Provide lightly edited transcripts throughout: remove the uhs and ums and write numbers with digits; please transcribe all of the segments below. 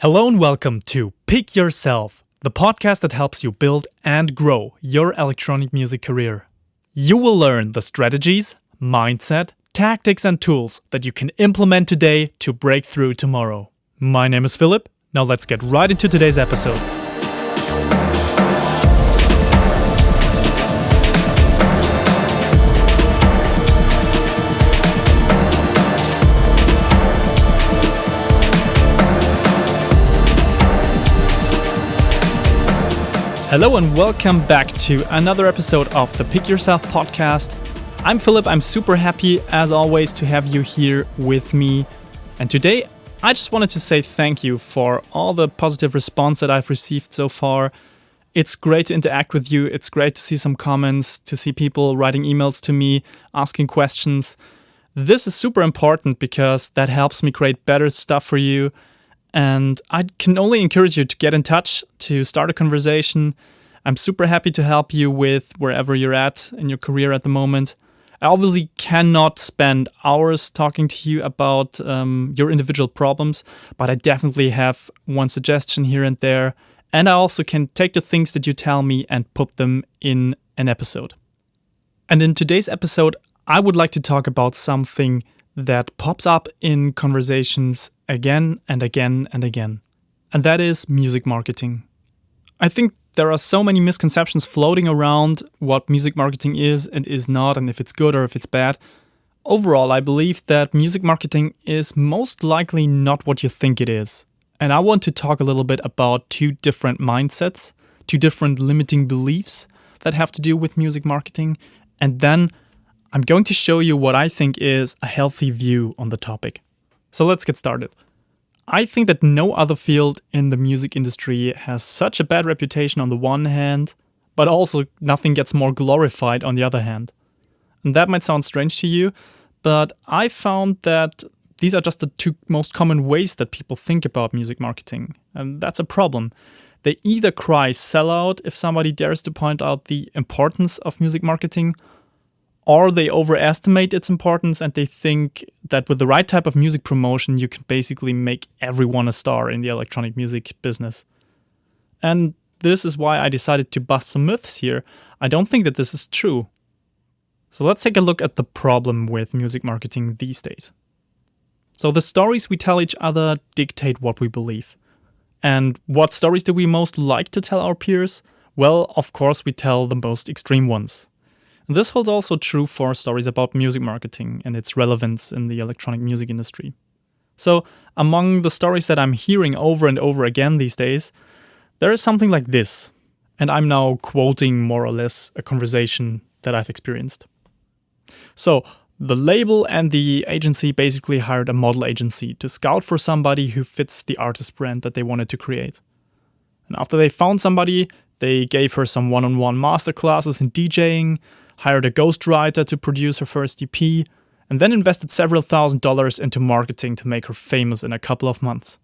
Hello and welcome to Pick Yourself, the podcast that helps you build and grow your electronic music career. You will learn the strategies, mindset, tactics and tools that you can implement today to break through tomorrow. My name is Philip. Now let's get right into today's episode. Hello and welcome back to another episode of the Pick Yourself podcast. I'm Philip. I'm super happy as always to have you here with me. And today I just wanted to say thank you for all the positive response that I've received so far. It's great to interact with you. It's great to see some comments, to see people writing emails to me, asking questions. This is super important because that helps me create better stuff for you. And I can only encourage you to get in touch, to start a conversation. I'm super happy to help you with wherever you're at in your career at the moment. I obviously cannot spend hours talking to you about your individual problems, but I definitely have one suggestion here and there. And I also can take the things that you tell me and put them in an episode. And in today's episode, I would like to talk about something that pops up in conversations again and again and again. And that is music marketing. I think there are so many misconceptions floating around what music marketing is and is not, and if it's good or if it's bad. Overall, I believe that music marketing is most likely not what you think it is. And I want to talk a little bit about two different mindsets, two different limiting beliefs that have to do with music marketing. And then I'm going to show you what I think is a healthy view on the topic. So let's get started. I think that no other field in the music industry has such a bad reputation on the one hand, but also nothing gets more glorified on the other hand. And that might sound strange to you, but I found that these are just the two most common ways that people think about music marketing. And that's a problem. They either cry sellout if somebody dares to point out the importance of music marketing, or they overestimate its importance and they think that with the right type of music promotion, you can basically make everyone a star in the electronic music business. And this is why I decided to bust some myths here. I don't think that this is true. So let's take a look at the problem with music marketing these days. So the stories we tell each other dictate what we believe. And what stories do we most like to tell our peers? Well, of course, we tell the most extreme ones. This holds also true for stories about music marketing and its relevance in the electronic music industry. So, among the stories that I'm hearing over and over again these days, there is something like this. And I'm now quoting more or less a conversation that I've experienced. So, the label and the agency basically hired a model agency to scout for somebody who fits the artist brand that they wanted to create. And after they found somebody, they gave her some one-on-one masterclasses in DJing, hired a ghostwriter to produce her first EP, and then invested several $1,000s into marketing to make her famous in a couple of months.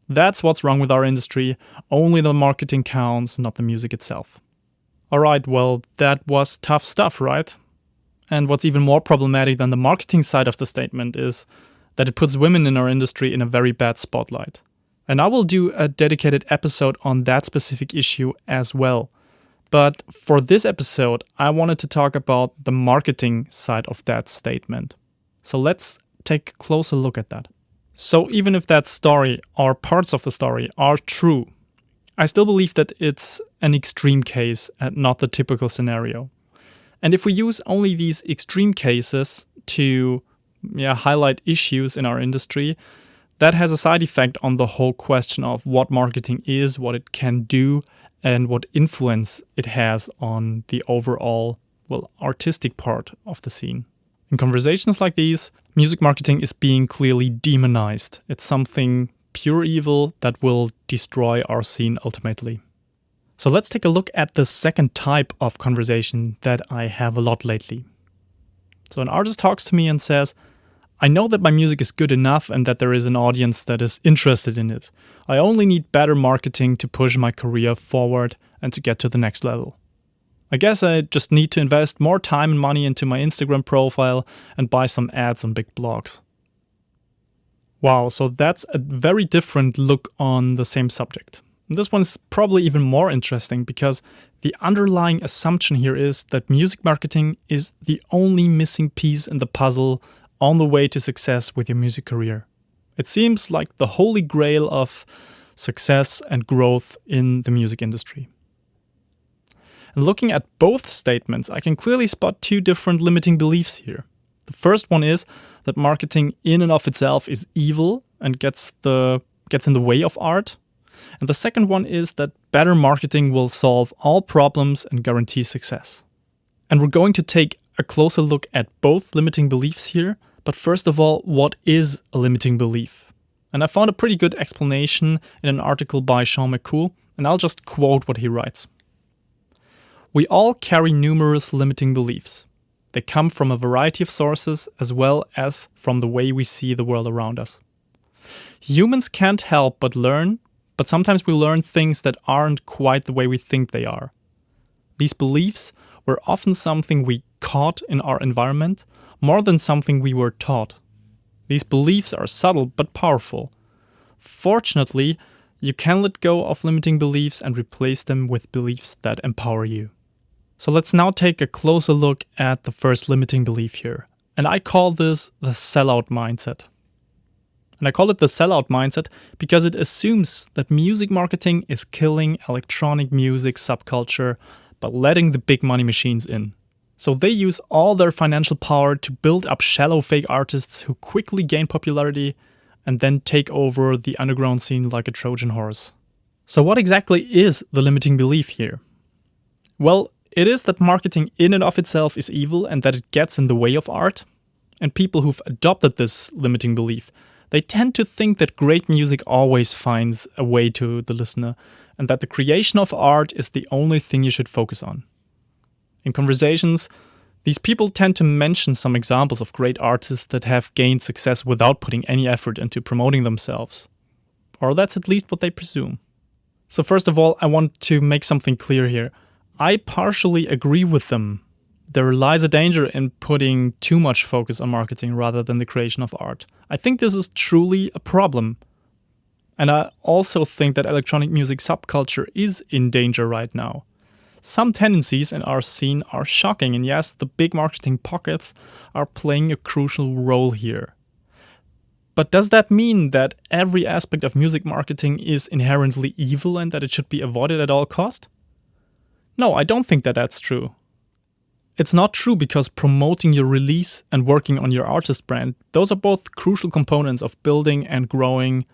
That's what's wrong with our industry. Only the marketing counts, not the music itself. Alright, well, that was tough stuff, right? And what's even more problematic than the marketing side of the statement is that it puts women in our industry in a very bad spotlight. And I will do a dedicated episode on that specific issue as well. But for this episode, I wanted to talk about the marketing side of that statement. So let's take a closer look at that. So even if that story or parts of the story are true, I still believe that it's an extreme case and not the typical scenario. And if we use only these extreme cases to highlight issues in our industry, that has a side effect on the whole question of what marketing is, what it can do, and what influence it has on the overall, artistic part of the scene. In conversations like these, music marketing is being clearly demonized. It's something pure evil that will destroy our scene ultimately. So let's take a look at the second type of conversation that I have a lot lately. So an artist talks to me and says, I know that my music is good enough and that there is an audience that is interested in it. I only need better marketing to push my career forward and to get to the next level. I guess I just need to invest more time and money into my Instagram profile and buy some ads on big blogs. Wow, so that's a very different look on the same subject. And this one's probably even more interesting because the underlying assumption here is that music marketing is the only missing piece in the puzzle on the way to success with your music career. It seems like the holy grail of success and growth in the music industry. And looking at both statements, I can clearly spot two different limiting beliefs here. The first one is that marketing in and of itself is evil and gets in the way of art. And the second one is that better marketing will solve all problems and guarantee success. And we're going to take a closer look at both limiting beliefs here. But first of all, what is a limiting belief? And I found a pretty good explanation in an article by Sean McCool, and I'll just quote what he writes. We all carry numerous limiting beliefs. They come from a variety of sources as well as from the way we see the world around us. Humans can't help but learn, but sometimes we learn things that aren't quite the way we think they are. These beliefs were often something we caught in our environment more than something we were taught. These beliefs are subtle but powerful. Fortunately, you can let go of limiting beliefs and replace them with beliefs that empower you. So let's now take a closer look at the first limiting belief here. And I call this the sellout mindset. And I call it the sellout mindset because it assumes that music marketing is killing electronic music subculture by letting the big money machines in. So they use all their financial power to build up shallow fake artists who quickly gain popularity and then take over the underground scene like a Trojan horse. So what exactly is the limiting belief here? Well, it is that marketing in and of itself is evil and that it gets in the way of art. And people who've adopted this limiting belief, they tend to think that great music always finds a way to the listener and that the creation of art is the only thing you should focus on. In conversations, these people tend to mention some examples of great artists that have gained success without putting any effort into promoting themselves. Or that's at least what they presume. So first of all, I want to make something clear here. I partially agree with them. There lies a danger in putting too much focus on marketing rather than the creation of art. I think this is truly a problem. And I also think that electronic music subculture is in danger right now. Some tendencies in our scene are shocking, and yes, the big marketing pockets are playing a crucial role here. But does that mean that every aspect of music marketing is inherently evil and that it should be avoided at all cost? No, I don't think that that's true. It's not true because promoting your release and working on your artist brand, those are both crucial components of building and growing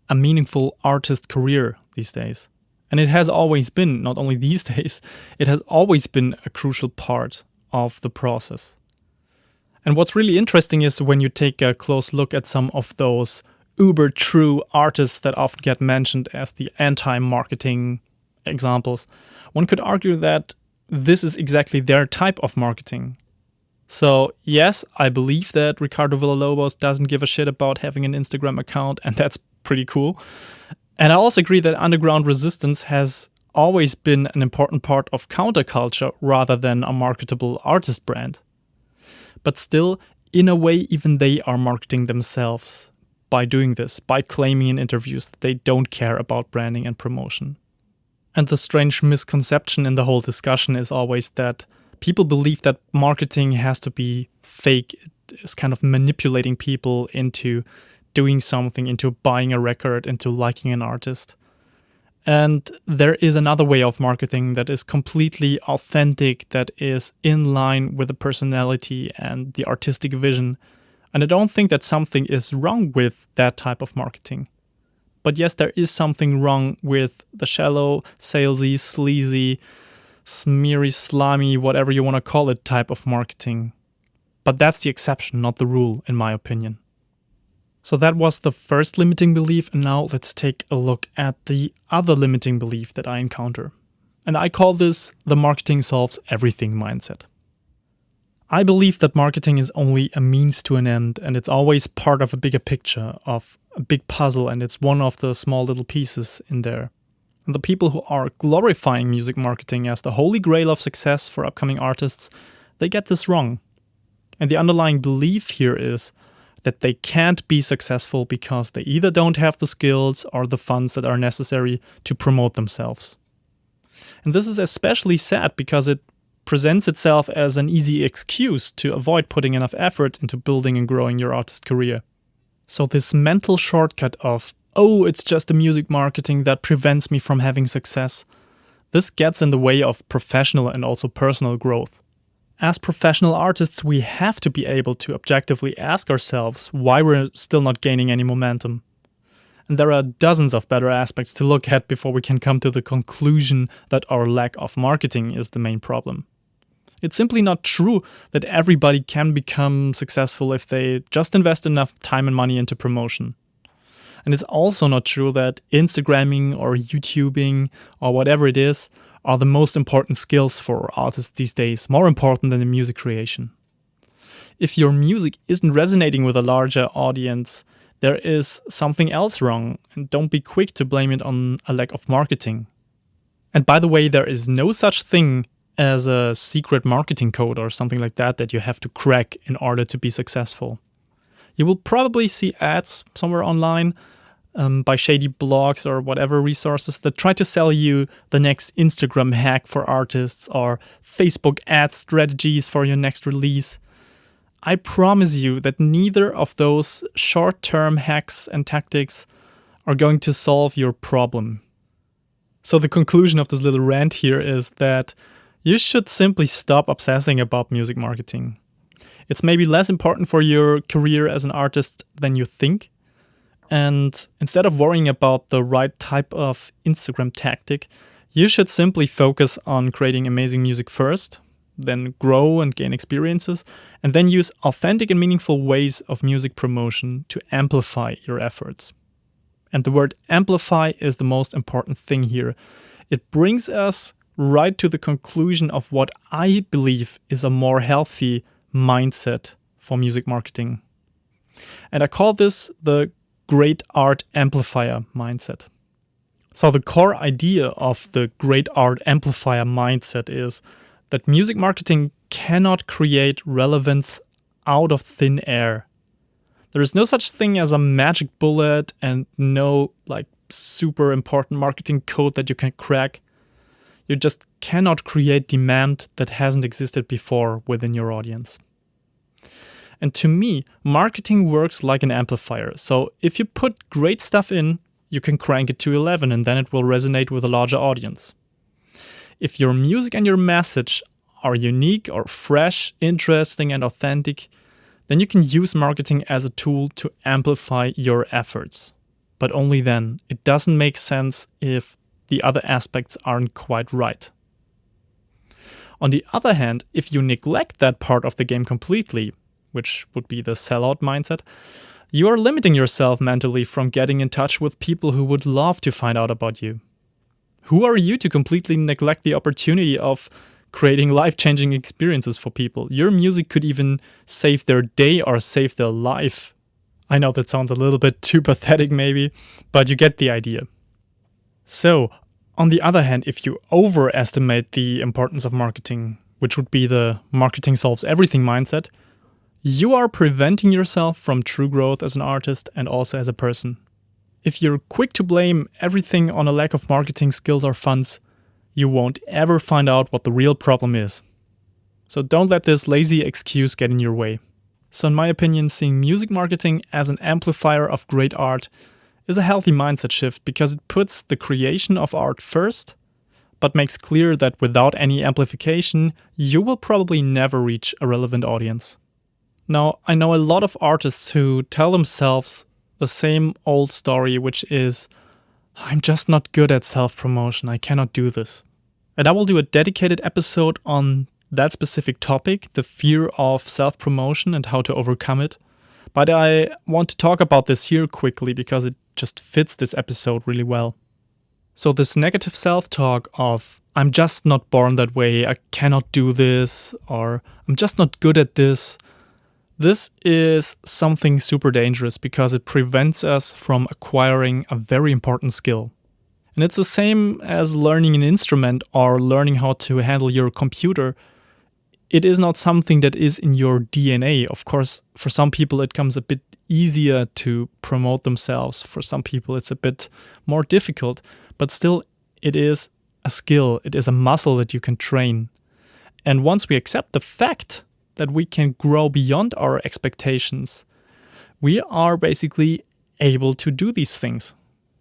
a meaningful artist career these days. And it has always been, not only these days, it has always been a crucial part of the process. And what's really interesting is when you take a close look at some of those uber true artists that often get mentioned as the anti-marketing examples, one could argue that this is exactly their type of marketing. So yes, I believe that Ricardo Villalobos doesn't give a shit about having an Instagram account, and that's pretty cool. And I also agree that underground resistance has always been an important part of counterculture rather than a marketable artist brand. But still, in a way, even they are marketing themselves by doing this, by claiming in interviews that they don't care about branding and promotion. And the strange misconception in the whole discussion is always that people believe that marketing has to be fake. It is kind of manipulating people into doing something, into buying a record, into liking an artist. And there is another way of marketing that is completely authentic, that is in line with the personality and the artistic vision. And I don't think that something is wrong with that type of marketing. But yes, there is something wrong with the shallow, salesy, sleazy, smeary, slimy, whatever you want to call it, type of marketing. But that's the exception, not the rule, in my opinion. So that was the first limiting belief, and now let's take a look at the other limiting belief that I encounter. And I call this the marketing solves everything mindset. I believe that marketing is only a means to an end, and it's always part of a bigger picture, of a big puzzle, and it's one of the small little pieces in there. And the people who are glorifying music marketing as the holy grail of success for upcoming artists, they get this wrong. And the underlying belief here is that they can't be successful because they either don't have the skills or the funds that are necessary to promote themselves. And this is especially sad because it presents itself as an easy excuse to avoid putting enough effort into building and growing your artist career. So this mental shortcut of, oh, it's just the music marketing that prevents me from having success, this gets in the way of professional and also personal growth. As professional artists, we have to be able to objectively ask ourselves why we're still not gaining any momentum. And there are dozens of better aspects to look at before we can come to the conclusion that our lack of marketing is the main problem. It's simply not true that everybody can become successful if they just invest enough time and money into promotion. And it's also not true that Instagramming or YouTubing or whatever it is are the most important skills for artists these days, more important than the music creation. If your music isn't resonating with a larger audience, there is something else wrong, and don't be quick to blame it on a lack of marketing. And by the way, there is no such thing as a secret marketing code or something like that you have to crack in order to be successful. You will probably see ads somewhere online by shady blogs or whatever resources that try to sell you the next Instagram hack for artists or Facebook ad strategies for your next release. I promise you that neither of those short-term hacks and tactics are going to solve your problem. So the conclusion of this little rant here is that you should simply stop obsessing about music marketing. It's maybe less important for your career as an artist than you think. And instead of worrying about the right type of Instagram tactic, you should simply focus on creating amazing music first, then grow and gain experiences, and then use authentic and meaningful ways of music promotion to amplify your efforts. And the word amplify is the most important thing here. It brings us right to the conclusion of what I believe is a more healthy mindset for music marketing. And I call this the great art amplifier mindset. So the core idea of the great art amplifier mindset is that music marketing cannot create relevance out of thin air. There is no such thing as a magic bullet and no super important marketing code that you can crack. You just cannot create demand that hasn't existed before within your audience. And to me, marketing works like an amplifier. So if you put great stuff in, you can crank it to 11 and then it will resonate with a larger audience. If your music and your message are unique or fresh, interesting and authentic, then you can use marketing as a tool to amplify your efforts. But only then. It doesn't make sense if the other aspects aren't quite right. On the other hand, if you neglect that part of the game completely, which would be the sellout mindset, you are limiting yourself mentally from getting in touch with people who would love to find out about you. Who are you to completely neglect the opportunity of creating life-changing experiences for people? Your music could even save their day or save their life. I know that sounds a little bit too pathetic maybe, but you get the idea. So, on the other hand, if you overestimate the importance of marketing, which would be the marketing solves everything mindset, you are preventing yourself from true growth as an artist and also as a person. If you're quick to blame everything on a lack of marketing skills or funds, you won't ever find out what the real problem is. So don't let this lazy excuse get in your way. So in my opinion, seeing music marketing as an amplifier of great art is a healthy mindset shift because it puts the creation of art first, but makes clear that without any amplification, you will probably never reach a relevant audience. Now, I know a lot of artists who tell themselves the same old story, which is, I'm just not good at self-promotion, I cannot do this. And I will do a dedicated episode on that specific topic, the fear of self-promotion and how to overcome it. But I want to talk about this here quickly because it just fits this episode really well. So this negative self-talk of, I'm just not born that way, I cannot do this, or I'm just not good at this, this is something super dangerous because it prevents us from acquiring a very important skill. And it's the same as learning an instrument or learning how to handle your computer. It is not something that is in your DNA. Of course, for some people it comes a bit easier to promote themselves. For some people, it's a bit more difficult, but still, it is a skill. It is a muscle that you can train. And once we accept the fact that we can grow beyond our expectations, we are basically able to do these things.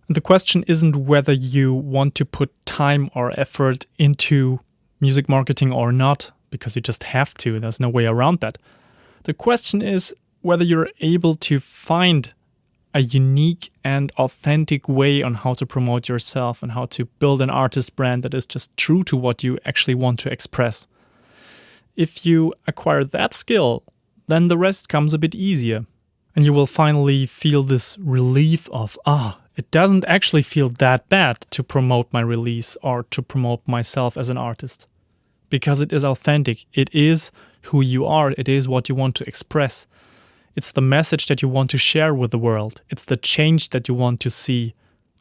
And the question isn't whether you want to put time or effort into music marketing or not, because you just have to. There's no way around that. The question is whether you're able to find a unique and authentic way on how to promote yourself and how to build an artist brand that is just true to what you actually want to express. If you acquire that skill, then the rest comes a bit easier. And you will finally feel this relief of, it doesn't actually feel that bad to promote my release or to promote myself as an artist. Because it is authentic. It is who you are. It is what you want to express. It's the message that you want to share with the world. It's the change that you want to see.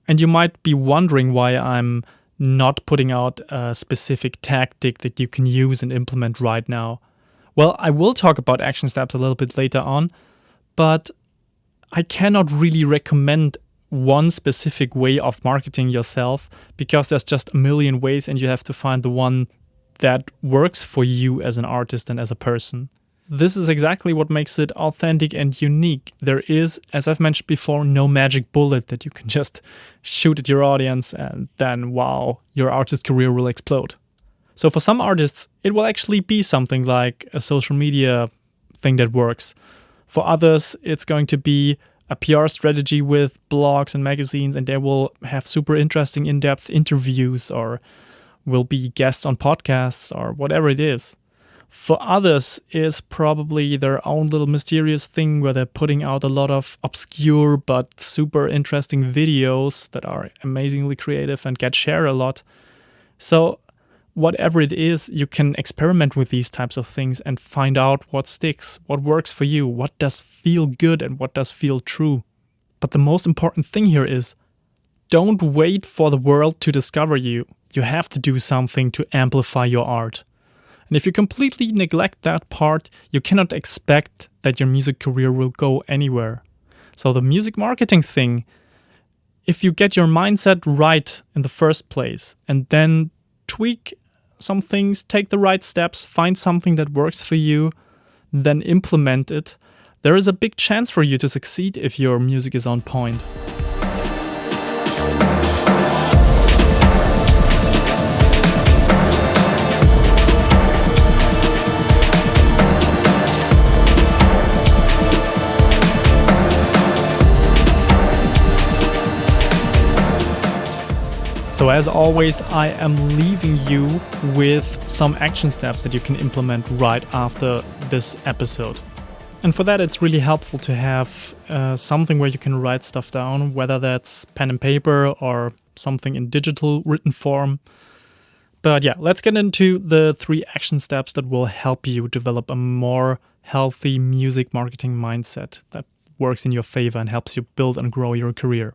And you might be wondering why I'm not putting out a specific tactic that you can use and implement right now. Well, I will talk about action steps a little bit later on, but I cannot really recommend one specific way of marketing yourself because there's just a million ways and you have to find the one that works for you as an artist and as a person. This is exactly what makes it authentic and unique. There is, as I've mentioned before, no magic bullet that you can just shoot at your audience and then, wow, your artist career will explode. So for some artists, it will actually be something like a social media thing that works. For others, it's going to be a PR strategy with blogs and magazines, and they will have super interesting in-depth interviews or will be guests on podcasts or whatever it is. For others, it's probably their own little mysterious thing where they're putting out a lot of obscure but super interesting videos that are amazingly creative and get shared a lot. So whatever it is, you can experiment with these types of things and find out what sticks, what works for you, what does feel good and what does feel true. But the most important thing here is don't wait for the world to discover you. You have to do something to amplify your art. And if you completely neglect that part, you cannot expect that your music career will go anywhere. So the music marketing thing, if you get your mindset right in the first place and then tweak some things, take the right steps, find something that works for you, then implement it, there is a big chance for you to succeed if your music is on point. So as always, I am leaving you with some action steps that you can implement right after this episode. And for that, it's really helpful to have something where you can write stuff down, whether that's pen and paper or something in digital written form. But yeah, let's get into the 3 action steps that will help you develop a more healthy music marketing mindset that works in your favor and helps you build and grow your career.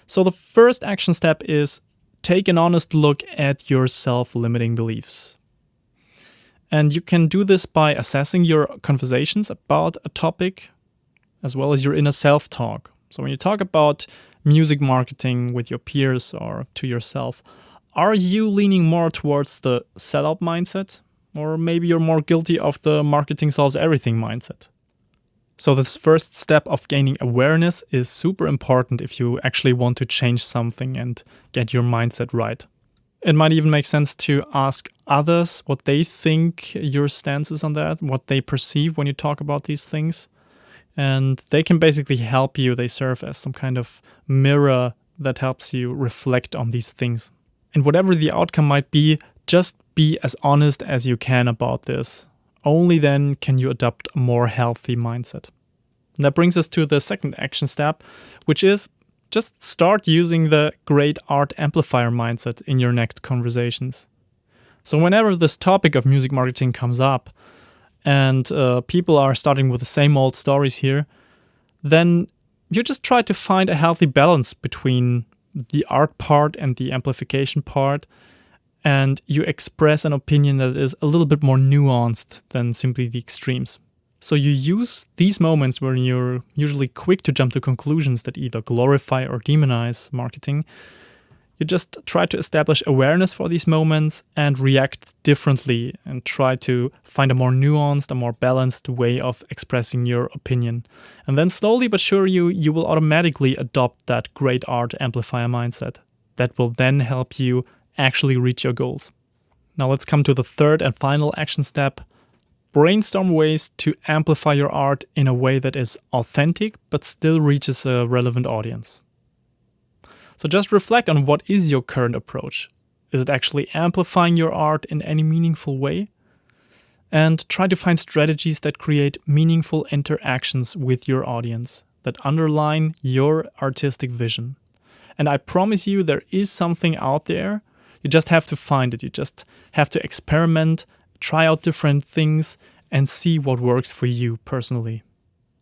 So the first action step is take an honest look at your self-limiting beliefs. And you can do this by assessing your conversations about a topic as well as your inner self-talk. So when you talk about music marketing with your peers or to yourself, are you leaning more towards the sellout mindset? Or maybe you're more guilty of the marketing solves everything mindset? So this first step of gaining awareness is super important if you actually want to change something and get your mindset right. It might even make sense to ask others what they think your stance is on that, what they perceive when you talk about these things. And they can basically help you. They serve as some kind of mirror that helps you reflect on these things. And whatever the outcome might be, just be as honest as you can about this. Only then can you adopt a more healthy mindset. And that brings us to the second action step, which is just start using the great art amplifier mindset in your next conversations. So whenever this topic of music marketing comes up and people are starting with the same old stories here, then you just try to find a healthy balance between the art part and the amplification part, and you express an opinion that is a little bit more nuanced than simply the extremes. So you use these moments when you're usually quick to jump to conclusions that either glorify or demonize marketing. You just try to establish awareness for these moments and react differently and try to find a more nuanced, a more balanced way of expressing your opinion. And then slowly but surely you will automatically adopt that great art amplifier mindset that will then help you actually reach your goals. Now let's come to the third and final action step. Brainstorm ways to amplify your art in a way that is authentic but still reaches a relevant audience. So just reflect on what is your current approach. Is it actually amplifying your art in any meaningful way? And try to find strategies that create meaningful interactions with your audience, that underline your artistic vision. And I promise you there is something out there. You just have to find it. You just have to experiment, try out different things, and see what works for you personally.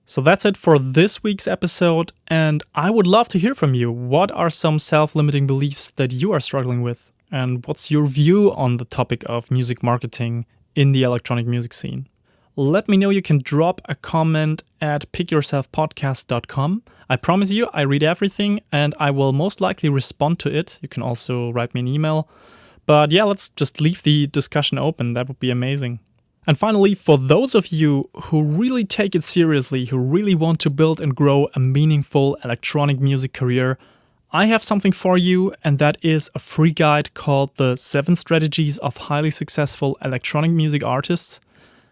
So that's it for this week's episode, and I would love to hear from you. What are some self-limiting beliefs that you are struggling with? And what's your view on the topic of music marketing in the electronic music scene? Let me know. You can drop a comment at pickyourselfpodcast.com. I promise you, I read everything and I will most likely respond to it. You can also write me an email. But yeah, let's just leave the discussion open. That would be amazing. And finally, for those of you who really take it seriously, who really want to build and grow a meaningful electronic music career, I have something for you, and that is a free guide called The 7 Strategies of Highly Successful Electronic Music Artists.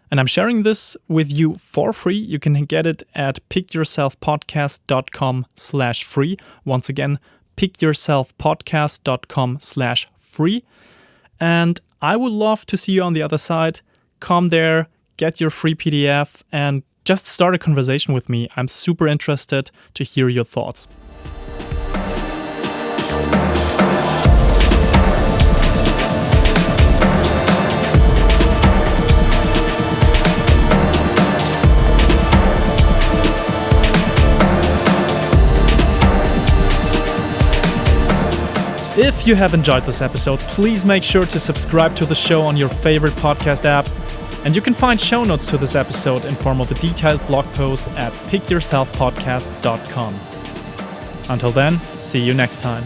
And I'm sharing this with you for free. You can get it at pickyourselfpodcast.com/free. Once again, pickyourselfpodcast.com/free. And I would love to see you on the other side. Come there, get your free PDF, and just start a conversation with me. I'm super interested to hear your thoughts. If you have enjoyed this episode, please make sure to subscribe to the show on your favorite podcast app. And you can find show notes to this episode in form of a detailed blog post at pickyourselfpodcast.com. Until then, see you next time.